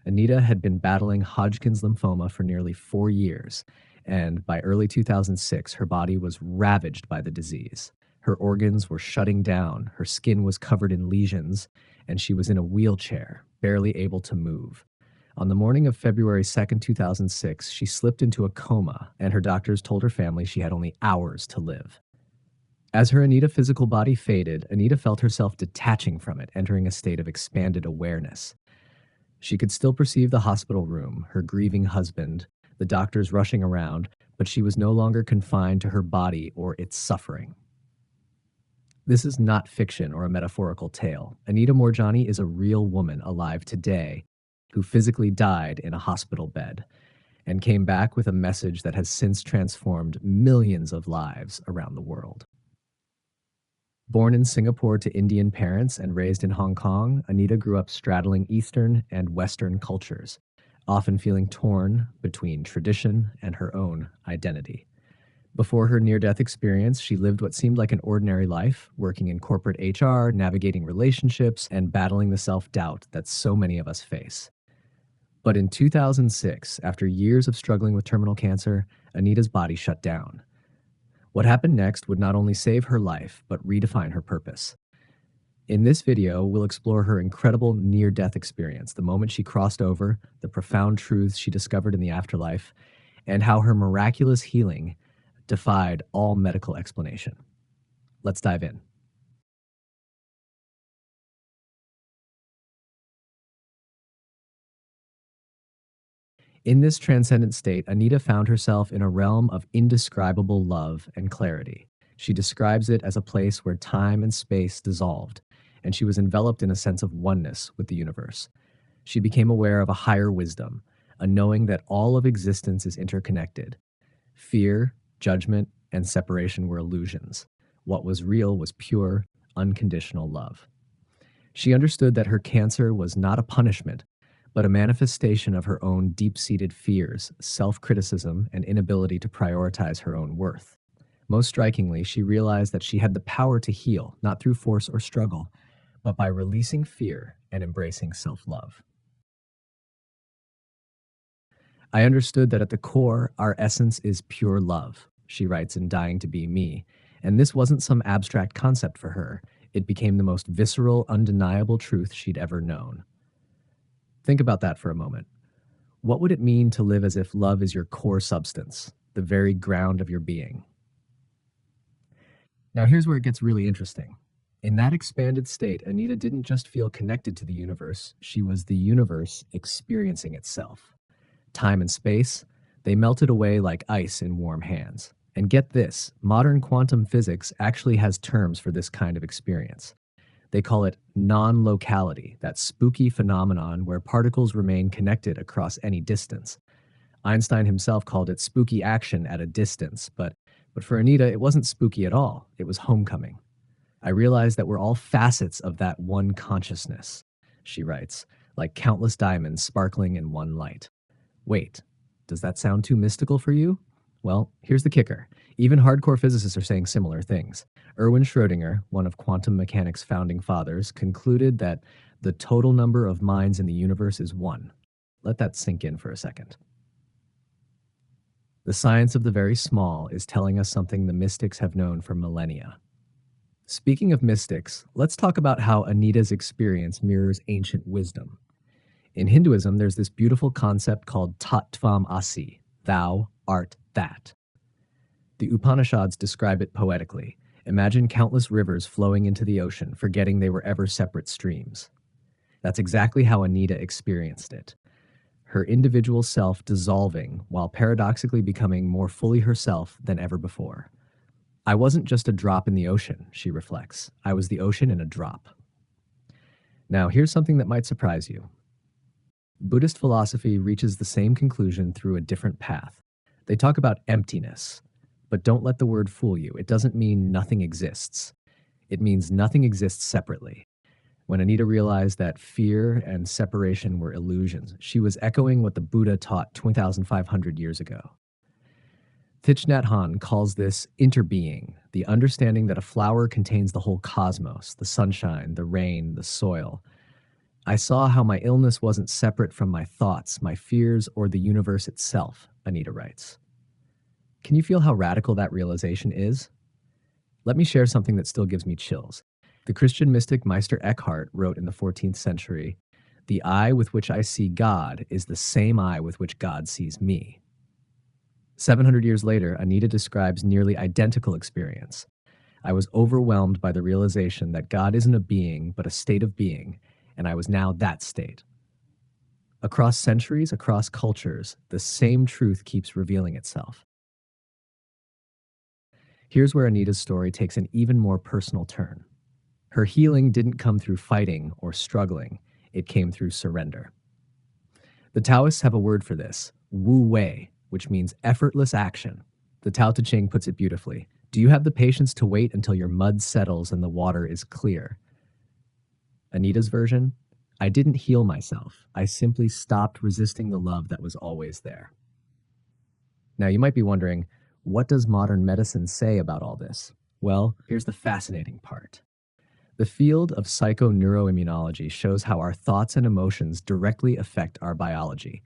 Anita had been battling Hodgkin's lymphoma for nearly 4 years, and by early 2006, her body was ravaged by the disease. Her organs were shutting down, her skin was covered in lesions, and she was in a wheelchair, barely able to move. On the morning of February 2nd, 2006, she slipped into a coma, and her doctors told her family she had only hours to live. As her Anita physical body faded, Anita felt herself detaching from it, entering a state of expanded awareness. She could still perceive the hospital room, her grieving husband, the doctors rushing around, but she was no longer confined to her body or its suffering. This is not fiction or a metaphorical tale. Anita Moorjani is a real woman alive today who physically died in a hospital bed and came back with a message that has since transformed millions of lives around the world. Born in Singapore to Indian parents and raised in Hong Kong, Anita grew up straddling Eastern and Western cultures, often feeling torn between tradition and her own identity. Before her near-death experience, she lived what seemed like an ordinary life, working in corporate HR, navigating relationships, and battling the self-doubt that so many of us face. But in 2006, after years of struggling with terminal cancer, Anita's body shut down. What happened next would not only save her life, but redefine her purpose. In this video, we'll explore her incredible near-death experience, the moment she crossed over, the profound truths she discovered in the afterlife, and how her miraculous healing defied all medical explanation. Let's dive in. In this transcendent state, Anita found herself in a realm of indescribable love and clarity. She describes it as a place where time and space dissolved, and she was enveloped in a sense of oneness with the universe. She became aware of a higher wisdom, a knowing that all of existence is interconnected. Fear, judgment, and separation were illusions. What was real was pure, unconditional love. She understood that her cancer was not a punishment, but a manifestation of her own deep-seated fears, self-criticism, and inability to prioritize her own worth. Most strikingly, she realized that she had the power to heal, not through force or struggle, but by releasing fear and embracing self-love. I understood that at the core, our essence is pure love, she writes in Dying to Be Me, and this wasn't some abstract concept for her. It became the most visceral, undeniable truth she'd ever known. Think about that for a moment. What would it mean to live as if love is your core substance, the very ground of your being? Now, here's where it gets really interesting. In that expanded state, Anita didn't just feel connected to the universe, she was the universe experiencing itself. Time and space, they melted away like ice in warm hands. And get this, modern quantum physics actually has terms for this kind of experience. They call it non-locality, that spooky phenomenon where particles remain connected across any distance. Einstein himself called it spooky action at a distance, but for Anita, it wasn't spooky at all. It was homecoming. I realized that we're all facets of that one consciousness, she writes, like countless diamonds sparkling in one light. Wait, does that sound too mystical for you? Well, here's the kicker. Even hardcore physicists are saying similar things. Erwin Schrödinger, one of quantum mechanics' founding fathers, concluded that the total number of minds in the universe is one. Let that sink in for a second. The science of the very small is telling us something the mystics have known for millennia. Speaking of mystics, let's talk about how Anita's experience mirrors ancient wisdom. In Hinduism, there's this beautiful concept called Tat Tvam Asi, thou art that. The Upanishads describe it poetically. Imagine countless rivers flowing into the ocean, forgetting they were ever separate streams. That's exactly how Anita experienced it. Her individual self dissolving while paradoxically becoming more fully herself than ever before. I wasn't just a drop in the ocean, she reflects. I was the ocean in a drop. Now, here's something that might surprise you. Buddhist philosophy reaches the same conclusion through a different path. They talk about emptiness, but don't let the word fool you. It doesn't mean nothing exists. It means nothing exists separately. When Anita realized that fear and separation were illusions, she was echoing what the Buddha taught 2,500 years ago. Thich Nhat Hanh calls this interbeing, the understanding that a flower contains the whole cosmos, the sunshine, the rain, the soil. I saw how my illness wasn't separate from my thoughts, my fears, or the universe itself, Anita writes. Can you feel how radical that realization is? Let me share something that still gives me chills. The Christian mystic Meister Eckhart wrote in the 14th century, "The eye with which I see God is the same eye with which God sees me." 700 years later, Anita describes nearly identical experience. I was overwhelmed by the realization that God isn't a being, but a state of being, and I was now that state. Across centuries, across cultures, the same truth keeps revealing itself. Here's where Anita's story takes an even more personal turn. Her healing didn't come through fighting or struggling, it came through surrender. The Taoists have a word for this, wu wei, which means effortless action. The Tao Te Ching puts it beautifully. Do you have the patience to wait until your mud settles and the water is clear? Anita's version, I didn't heal myself. I simply stopped resisting the love that was always there. Now, you might be wondering, what does modern medicine say about all this? Well, here's the fascinating part. The field of psychoneuroimmunology shows how our thoughts and emotions directly affect our biology.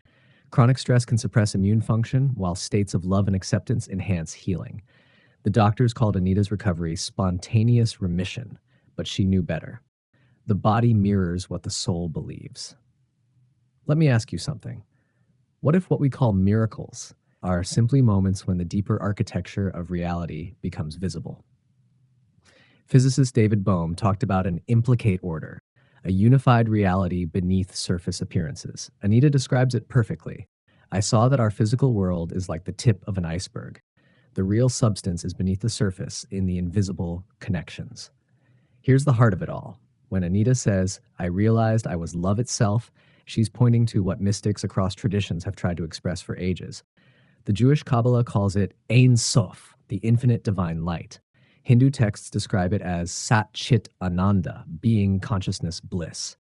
Chronic stress can suppress immune function, while states of love and acceptance enhance healing. The doctors called Anita's recovery spontaneous remission, but she knew better. The body mirrors what the soul believes. Let me ask you something. What if what we call miracles are simply moments when the deeper architecture of reality becomes visible? Physicist David Bohm talked about an implicate order, a unified reality beneath surface appearances. Anita describes it perfectly. I saw that our physical world is like the tip of an iceberg. The real substance is beneath the surface in the invisible connections. Here's the heart of it all. When Anita says, I realized I was love itself, she's pointing to what mystics across traditions have tried to express for ages. The Jewish Kabbalah calls it Ein Sof, the infinite divine light. Hindu texts describe it as Sat Chit Ananda, being consciousness bliss.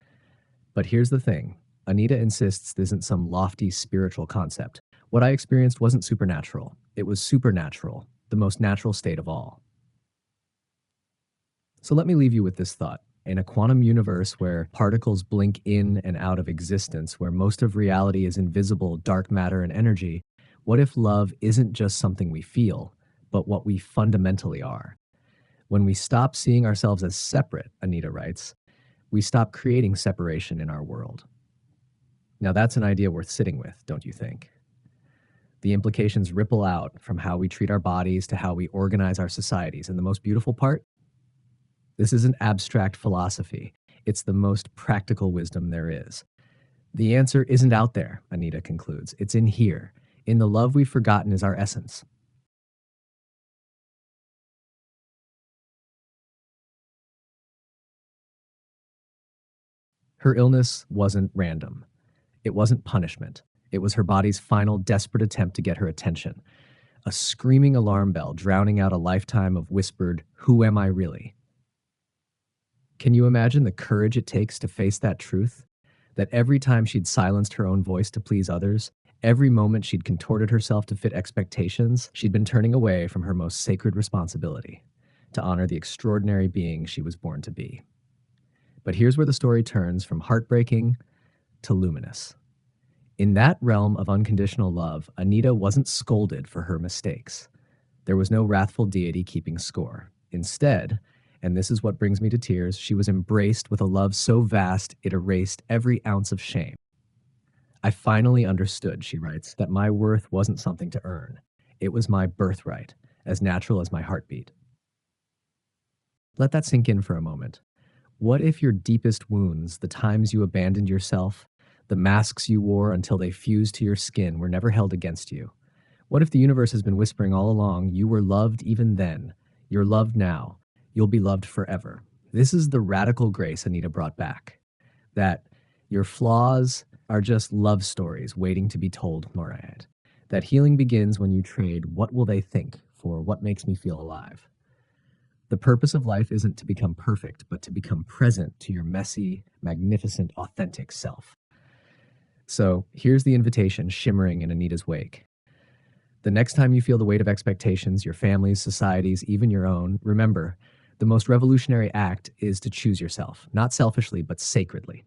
But here's the thing. Anita insists this isn't some lofty spiritual concept. What I experienced wasn't supernatural. It was supernatural, the most natural state of all. So let me leave you with this thought. In a quantum universe where particles blink in and out of existence, where most of reality is invisible, dark matter and energy, what if love isn't just something we feel, but what we fundamentally are? When we stop seeing ourselves as separate, Anita writes, we stop creating separation in our world. Now that's an idea worth sitting with, don't you think? The implications ripple out from how we treat our bodies to how we organize our societies. And the most beautiful part? This isn't abstract philosophy. It's the most practical wisdom there is. The answer isn't out there, Anita concludes. It's in here. In the love we've forgotten is our essence. Her illness wasn't random. It wasn't punishment. It was her body's final desperate attempt to get her attention. A screaming alarm bell drowning out a lifetime of whispered, "Who am I really?" Can you imagine the courage it takes to face that truth? That every time she'd silenced her own voice to please others, every moment she'd contorted herself to fit expectations, she'd been turning away from her most sacred responsibility, to honor the extraordinary being she was born to be. But here's where the story turns from heartbreaking to luminous. In that realm of unconditional love, Anita wasn't scolded for her mistakes. There was no wrathful deity keeping score. Instead, and this is what brings me to tears, she was embraced with a love so vast it erased every ounce of shame. I finally understood, she writes, that my worth wasn't something to earn. It was my birthright, as natural as my heartbeat. Let that sink in for a moment. What if your deepest wounds, the times you abandoned yourself, the masks you wore until they fused to your skin, were never held against you? What if the universe has been whispering all along, you were loved even then, you're loved now, you'll be loved forever? This is the radical grace Anita brought back. That your flaws are just love stories waiting to be told, Morad. That healing begins when you trade what will they think for what makes me feel alive. The purpose of life isn't to become perfect, but to become present to your messy, magnificent, authentic self. So here's the invitation shimmering in Anita's wake. The next time you feel the weight of expectations, your family's, society's, even your own, remember, the most revolutionary act is to choose yourself, not selfishly, but sacredly.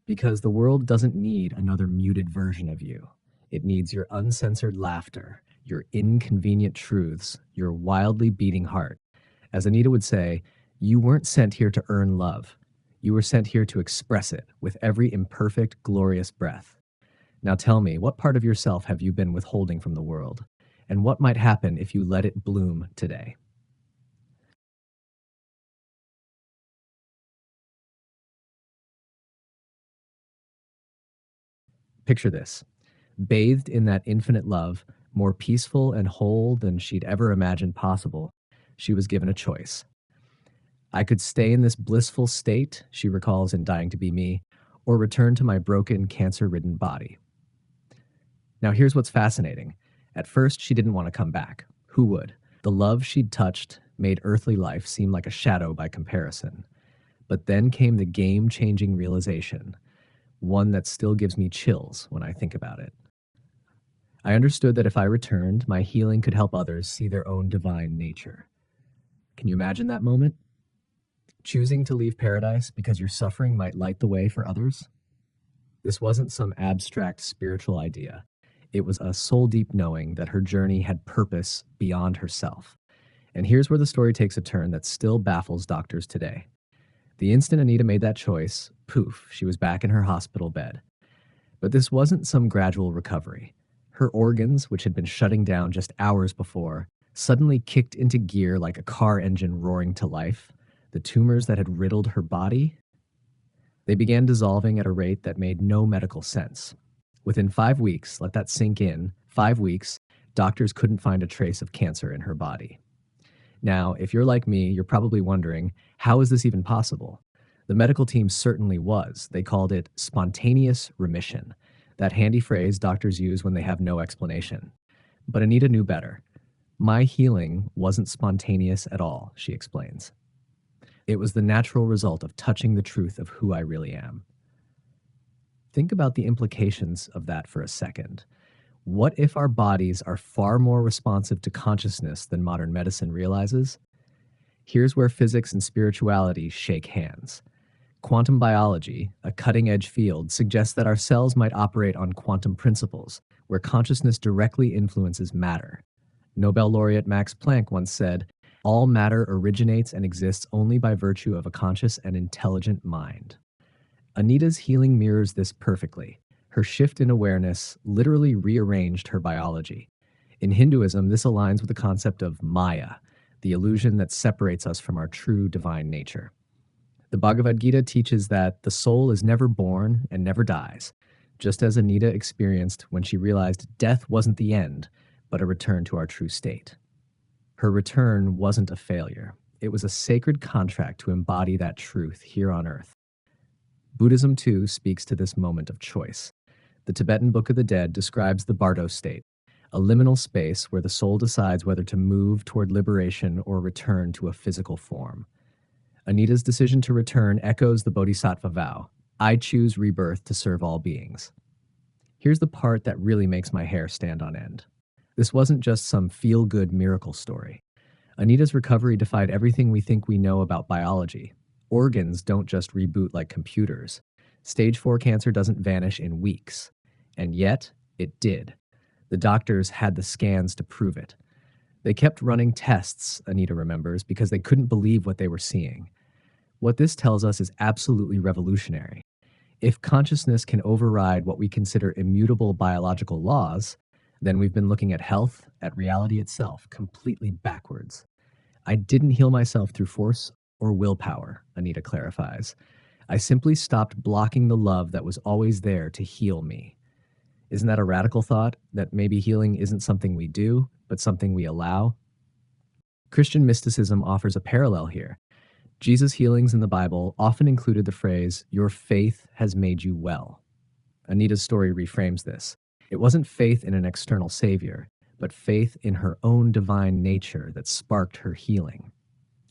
Because the world doesn't need another muted version of you. It needs your uncensored laughter, your inconvenient truths, your wildly beating heart. As Anita would say, you weren't sent here to earn love. You were sent here to express it with every imperfect, glorious breath. Now tell me, what part of yourself have you been withholding from the world? And what might happen if you let it bloom today? Picture this: bathed in that infinite love, more peaceful and whole than she'd ever imagined possible, she was given a choice. I could stay in this blissful state, she recalls in Dying to Be Me, or return to my broken, cancer ridden body. Now, here's what's fascinating. At first, she didn't want to come back. Who would? The love she'd touched made earthly life seem like a shadow by comparison. But then came the game changing realization, one that still gives me chills when I think about it. I understood that if I returned, my healing could help others see their own divine nature. Can you imagine that moment? Choosing to leave paradise because your suffering might light the way for others? This wasn't some abstract spiritual idea. It was a soul deep knowing that her journey had purpose beyond herself. And here's where the story takes a turn that still baffles doctors today. The instant Anita made that choice, poof, she was back in her hospital bed. But this wasn't some gradual recovery. Her organs, which had been shutting down just hours before, suddenly kicked into gear like a car engine roaring to life. The tumors that had riddled her body, they began dissolving at a rate that made no medical sense. Within 5 weeks, let that sink in, 5 weeks, doctors couldn't find a trace of cancer in her body. Now, if you're like me, you're probably wondering, how is this even possible? The medical team certainly was. They called it spontaneous remission, that handy phrase doctors use when they have no explanation. But Anita knew better. My healing wasn't spontaneous at all, she explains. It was the natural result of touching the truth of who I really am. Think about the implications of that for a second. What if our bodies are far more responsive to consciousness than modern medicine realizes? Here's where physics and spirituality shake hands. Quantum biology, a cutting-edge field, suggests that our cells might operate on quantum principles, where consciousness directly influences matter. Nobel laureate Max Planck once said, "All matter originates and exists only by virtue of a conscious and intelligent mind." Anita's healing mirrors this perfectly. Her shift in awareness literally rearranged her biology. In Hinduism, this aligns with the concept of Maya, the illusion that separates us from our true divine nature. The Bhagavad Gita teaches that the soul is never born and never dies, just as Anita experienced when she realized death wasn't the end, but a return to our true state. Her return wasn't a failure. It was a sacred contract to embody that truth here on earth. Buddhism, too, speaks to this moment of choice. The Tibetan Book of the Dead describes the Bardo state, a liminal space where the soul decides whether to move toward liberation or return to a physical form. Anita's decision to return echoes the Bodhisattva vow: I choose rebirth to serve all beings. Here's the part that really makes my hair stand on end. This wasn't just some feel-good miracle story. Anita's recovery defied everything we think we know about biology. Organs don't just reboot like computers. Stage 4 cancer doesn't vanish in weeks. And yet, it did. The doctors had the scans to prove it. They kept running tests, Anita remembers, because they couldn't believe what they were seeing. What this tells us is absolutely revolutionary. If consciousness can override what we consider immutable biological laws, then we've been looking at health, at reality itself, completely backwards. I didn't heal myself through force or willpower, Anita clarifies. I simply stopped blocking the love that was always there to heal me. Isn't that a radical thought, that maybe healing isn't something we do, but something we allow? Christian mysticism offers a parallel here. Jesus' healings in the Bible often included the phrase, "Your faith has made you well." Anita's story reframes this. It wasn't faith in an external savior, but faith in her own divine nature that sparked her healing.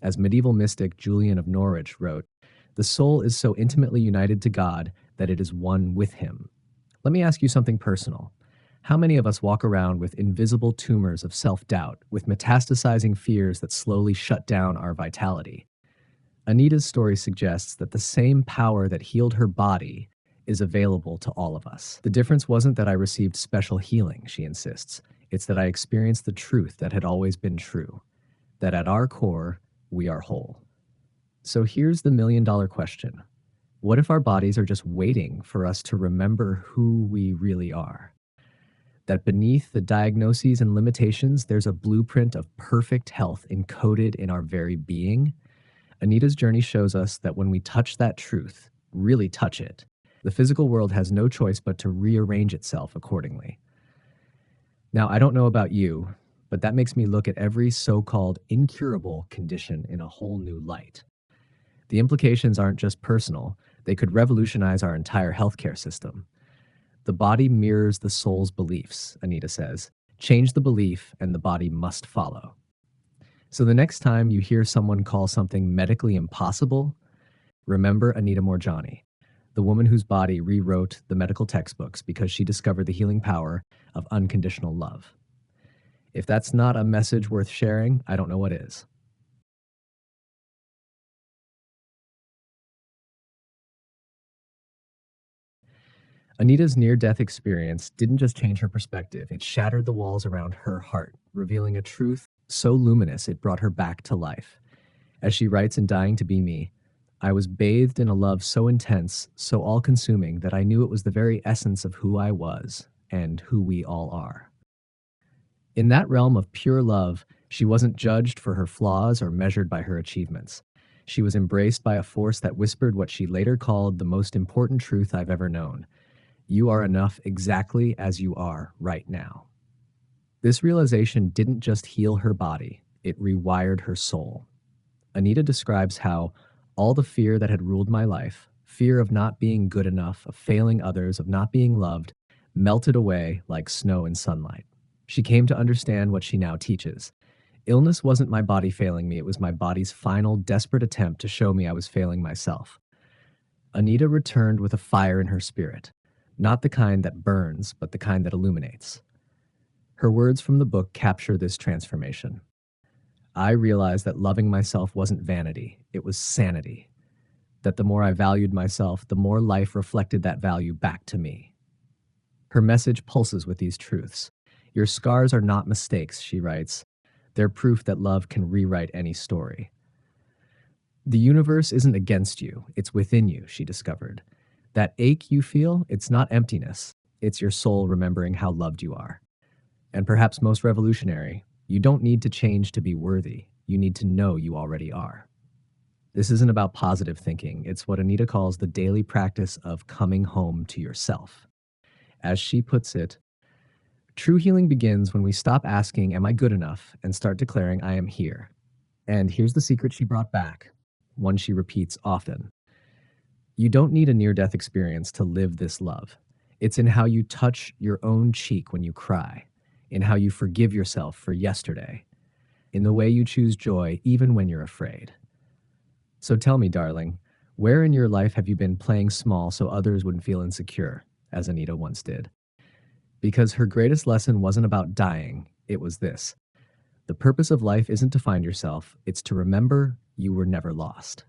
As medieval mystic Julian of Norwich wrote, "The soul is so intimately united to God that it is one with him." Let me ask you something personal. How many of us walk around with invisible tumors of self-doubt, with metastasizing fears that slowly shut down our vitality? Anita's story suggests that the same power that healed her body is available to all of us. The difference wasn't that I received special healing, she insists. It's that I experienced the truth that had always been true, that at our core, we are whole. So here's the million-dollar question. What if our bodies are just waiting for us to remember who we really are? That beneath the diagnoses and limitations, there's a blueprint of perfect health encoded in our very being? Anita's journey shows us that when we touch that truth, really touch it, the physical world has no choice but to rearrange itself accordingly. Now, I don't know about you, but that makes me look at every so-called incurable condition in a whole new light. The implications aren't just personal, they could revolutionize our entire healthcare system. The body mirrors the soul's beliefs, Anita says. Change the belief, and the body must follow. So the next time you hear someone call something medically impossible, remember Anita Moorjani, the woman whose body rewrote the medical textbooks because she discovered the healing power of unconditional love. If that's not a message worth sharing, I don't know what is. Anita's near-death experience didn't just change her perspective, it shattered the walls around her heart, revealing a truth so luminous it brought her back to life. As she writes in Dying to Be Me, I was bathed in a love so intense, so all-consuming, that I knew it was the very essence of who I was and who we all are. In that realm of pure love, she wasn't judged for her flaws or measured by her achievements. She was embraced by a force that whispered what she later called the most important truth I've ever known. You are enough exactly as you are right now. This realization didn't just heal her body, it rewired her soul. Anita describes how all the fear that had ruled my life, fear of not being good enough, of failing others, of not being loved, melted away like snow in sunlight. She came to understand what she now teaches. Illness wasn't my body failing me, it was my body's final, desperate attempt to show me I was failing myself. Anita returned with a fire in her spirit, not the kind that burns, but the kind that illuminates. Her words from the book capture this transformation. I realized that loving myself wasn't vanity, it was sanity. That the more I valued myself, the more life reflected that value back to me. Her message pulses with these truths. Your scars are not mistakes, she writes. They're proof that love can rewrite any story. The universe isn't against you, it's within you, she discovered. That ache you feel, it's not emptiness. It's your soul remembering how loved you are. And perhaps most revolutionary, you don't need to change to be worthy. You need to know you already are. This isn't about positive thinking. It's what Anita calls the daily practice of coming home to yourself. As she puts it, true healing begins when we stop asking, am I good enough, and start declaring, I am here. And here's the secret she brought back, one she repeats often. You don't need a near-death experience to live this love. It's in how you touch your own cheek when you cry, in how you forgive yourself for yesterday, in the way you choose joy even when you're afraid. So tell me, darling, where in your life have you been playing small so others wouldn't feel insecure, as Anita once did? Because her greatest lesson wasn't about dying, it was this. The purpose of life isn't to find yourself, it's to remember you were never lost.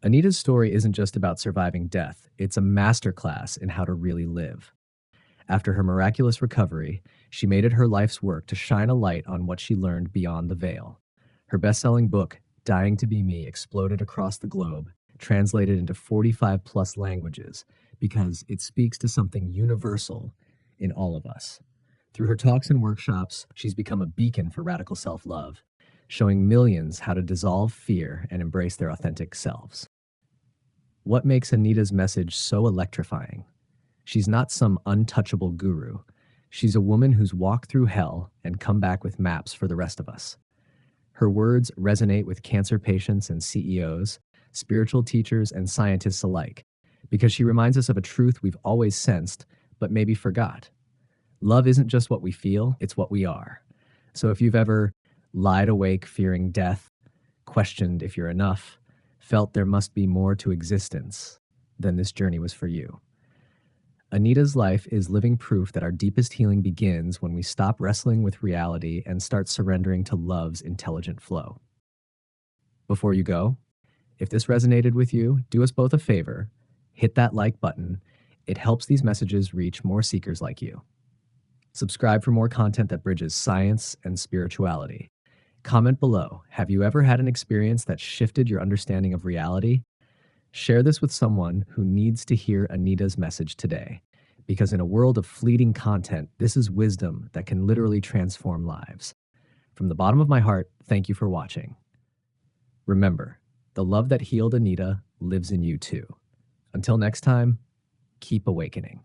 Anita's story isn't just about surviving death, it's a masterclass in how to really live. After her miraculous recovery, she made it her life's work to shine a light on what she learned beyond the veil. Her best-selling book, Dying to Be Me, exploded across the globe, translated into 45-plus languages, because it speaks to something universal in all of us. Through her talks and workshops, she's become a beacon for radical self-love, showing millions how to dissolve fear and embrace their authentic selves. What makes Anita's message so electrifying? She's not some untouchable guru. She's a woman who's walked through hell and come back with maps for the rest of us. Her words resonate with cancer patients and CEOs, spiritual teachers and scientists alike, because she reminds us of a truth we've always sensed, but maybe forgot. Love isn't just what we feel, it's what we are. So if you've ever lied awake fearing death, questioned if you're enough, felt there must be more to existence, then this journey was for you. Anita's life is living proof that our deepest healing begins when we stop wrestling with reality and start surrendering to love's intelligent flow. Before you go, if this resonated with you, do us both a favor, hit that like button. It helps these messages reach more seekers like you. Subscribe for more content that bridges science and spirituality. Comment below. Have you ever had an experience that shifted your understanding of reality? Share this with someone who needs to hear Anita's message today. Because in a world of fleeting content, this is wisdom that can literally transform lives. From the bottom of my heart, thank you for watching. Remember, the love that healed Anita lives in you too. Until next time, keep awakening.